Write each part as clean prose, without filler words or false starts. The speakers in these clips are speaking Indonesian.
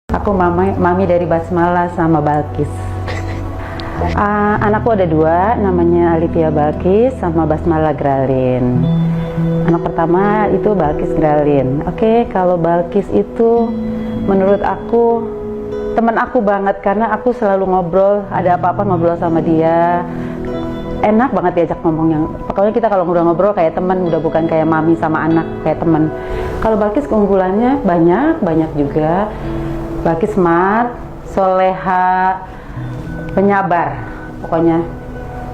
Aku mami dari Basmala sama Balkis. Anakku ada dua, namanya Alivia Balkis sama Basmala Gralin. Anak pertama itu Balkis Gralin. Oke, kalau Balkis itu menurut aku teman aku banget karena aku selalu ngobrol, ada apa-apa ngobrol sama dia. Enak banget diajak ngomong, yang pokoknya kita kalau ngobrol-ngobrol kayak teman, udah bukan kayak mami sama anak, kayak teman. Kalau Balkis keunggulannya banyak juga. Balkis smart, soleha, penyabar. Pokoknya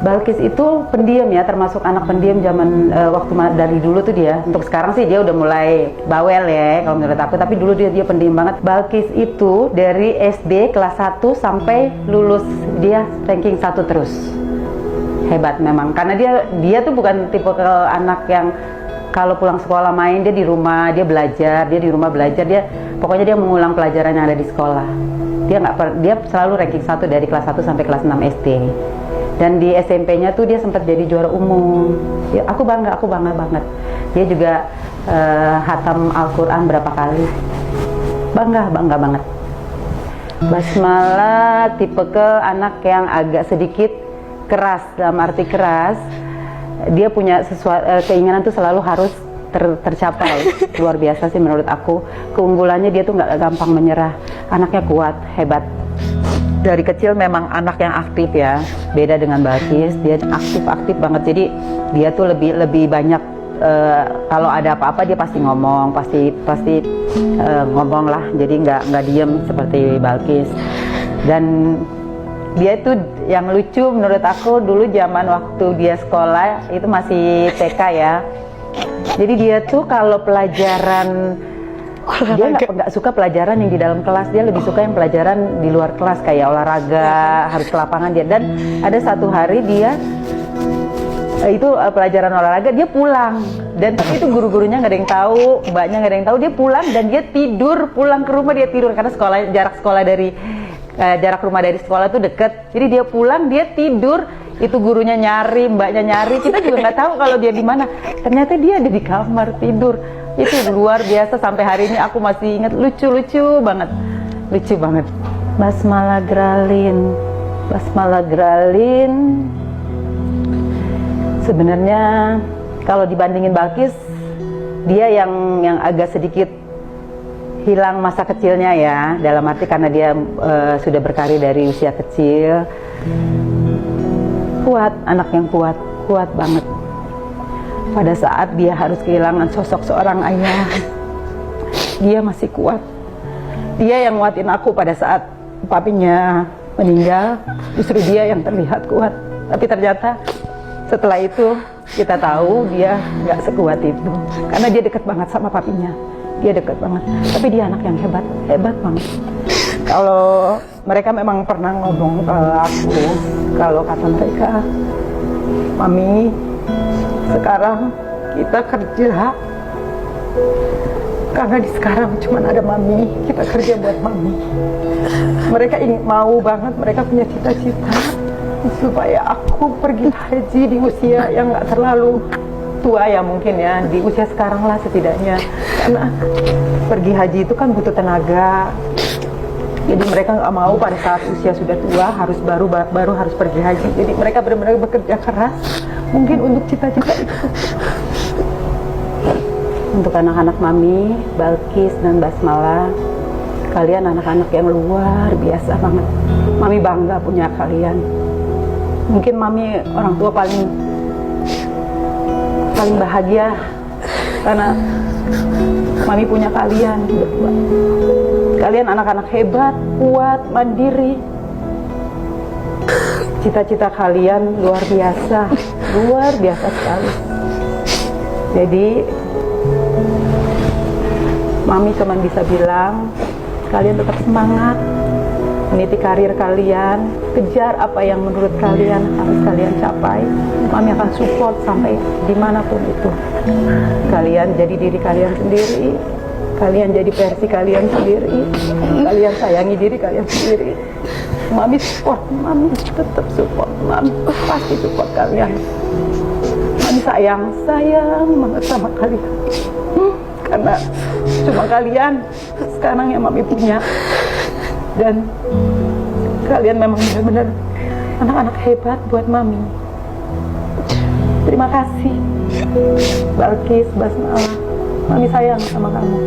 Balkis itu pendiam ya, termasuk anak pendiam zaman waktu dari dulu tuh dia. Untuk sekarang sih dia udah mulai bawel ya kalau menurut aku, tapi dulu dia pendiam banget. Balkis itu dari SD kelas 1 sampai lulus dia ranking 1 terus. Hebat memang, karena dia tuh bukan tipe anak yang kalau pulang sekolah main, dia di rumah, dia belajar, dia di rumah belajar, dia pokoknya dia mengulang pelajaran yang ada di sekolah. Dia selalu ranking 1 dari kelas 1 sampai kelas 6 SD. Dan di SMP-nya tuh dia sempat jadi juara umum. Ya, aku bangga banget. Dia juga hatam Al-Quran berapa kali. Bangga banget. Basmala tipe anak yang agak sedikit keras, dalam arti keras. Dia punya keinginan tuh selalu harus tercapai. Luar biasa sih menurut aku. Keunggulannya dia tuh nggak gampang menyerah. Anaknya kuat, hebat. Dari kecil memang anak yang aktif ya. Beda dengan Balkis, dia aktif banget. Jadi dia tuh lebih banyak kalau ada apa-apa dia pasti ngomong, pasti ngomong lah. Jadi nggak diem seperti Balkis. Dan dia itu yang lucu menurut aku, dulu zaman waktu dia sekolah itu masih TK ya. Jadi dia tuh kalau pelajaran dia nggak suka pelajaran yang di dalam kelas, dia lebih suka yang pelajaran di luar kelas kayak olahraga, harus ke lapangan dia. Dan ada satu hari dia itu pelajaran olahraga, dia pulang, dan tapi itu guru-gurunya nggak ada yang tahu, mbaknya nggak ada yang tahu, dia pulang dan dia tidur, pulang ke rumah dia tidur karena jarak rumah dari sekolah tuh deket. Jadi dia pulang, dia tidur, itu gurunya nyari, mbaknya nyari, kita juga nggak tahu kalau dia di mana. Ternyata dia ada di kamar tidur. Itu luar biasa, sampai hari ini aku masih ingat, lucu banget. Basmala Gralin sebenarnya kalau dibandingin Balkis, dia yang agak sedikit hilang masa kecilnya ya, dalam arti karena dia sudah berkarir dari usia kecil. Kuat, anak yang kuat banget. Pada saat dia harus kehilangan sosok seorang ayah, dia masih kuat. Dia yang nguatin aku pada saat papinya meninggal, justru dia yang terlihat kuat. Tapi ternyata setelah itu kita tahu dia nggak sekuat itu, karena dia dekat banget sama papinya. Dia dekat banget, tapi dia anak yang hebat banget. Kalau mereka memang pernah ngomong ke aku, kalau kata mereka, Mami, sekarang kita kerja karena di sekarang cuma ada Mami, kita kerja buat Mami. Mereka mau banget, mereka punya cita-cita supaya aku pergi haji di usia yang nggak terlalu tua ya, mungkin ya, di usia sekarang lah setidaknya, karena pergi haji itu kan butuh tenaga. Jadi mereka nggak mau pada saat usia sudah tua harus baru harus pergi haji. Jadi mereka benar-benar bekerja keras mungkin untuk cita-cita itu. Untuk anak-anak Mami, Balkis dan Basmala, kalian anak-anak yang luar biasa banget. Mami bangga punya kalian. Mungkin Mami orang tua paling bahagia karena Mami punya kalian berdua. Kalian anak-anak hebat, kuat, mandiri. Cita-cita kalian luar biasa sekali. Jadi Mami cuma bisa bilang, kalian tetap semangat, meniti karir kalian, kejar apa yang menurut kalian harus kalian capai. Mami akan support sampai dimanapun itu. Kalian jadi diri kalian sendiri, kalian jadi versi kalian sendiri, kalian sayangi diri kalian sendiri. Mami support, Mami tetap support, Mami pasti support kalian. Mami sayang banget sama kalian. Karena cuma kalian sekarang yang Mami punya. Dan kalian memang benar-benar anak-anak hebat buat Mami. Terima kasih, Balkis, Basmalah. Mami sayang sama kamu.